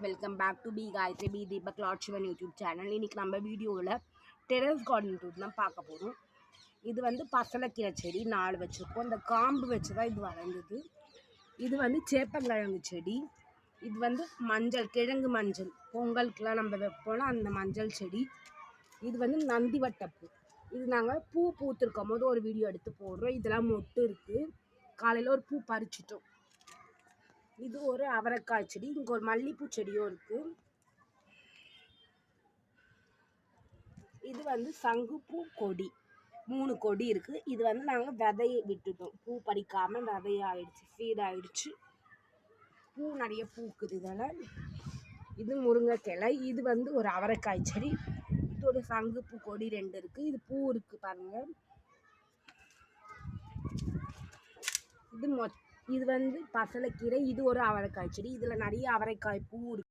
Welcome back to P Gayatri P Deepak Lord Sivan YouTube channel. இன்றைக்கி நம்ம வீடியோவில் டெரஸ் கார்டன் டூர் தான் பார்க்க போகிறோம். இது வந்து பசலைக்கீரை செடி 4 வச்சுருக்கோம். இந்த காம்பு வச்சு தான் இது வளர்ந்தது. இது வந்து சேப்பங்கிழங்கு செடி. இது வந்து மஞ்சள் கிழங்கு மஞ்சள் பொங்கலுக்கெலாம் நம்ம வைப்போம்னா அந்த மஞ்சள் செடி. இது வந்து நந்தி வட்டப்பூ. இது நாங்கள் பூ பூத்துருக்கும் போது ஒரு வீடியோ எடுத்து போடுறோம். இதெல்லாம் மொட்டு இருக்குது. காலையில் ஒரு பூ பறிச்சிட்டோம். இது ஒரு அவரைக்காய் செடி. இங்கே ஒரு மல்லிகைப்பூ செடியும் இருக்குது. இது வந்து சங்குப்பூ கொடி 3 கொடி இருக்குது. இது வந்து நாங்கள் விதையை விட்டுட்டோம். பூ பறிக்காமல் விதையாயிடுச்சு, ஃபீடாயிடுச்சு. பூ நிறைய பூக்குது இதெல்லாம். இது முருங்கைக்கிளை. இது வந்து ஒரு அவரைக்காய் செடி. இது ஒரு சங்குப்பூ கொடி 2 இருக்குது. இது பூ இருக்குது பாருங்கள். இது வந்து பசலைக்கீரை. இது ஒரு அவரைக்காய் செடி. இதில் நிறைய அவரைக்காய் பூ இருக்குது.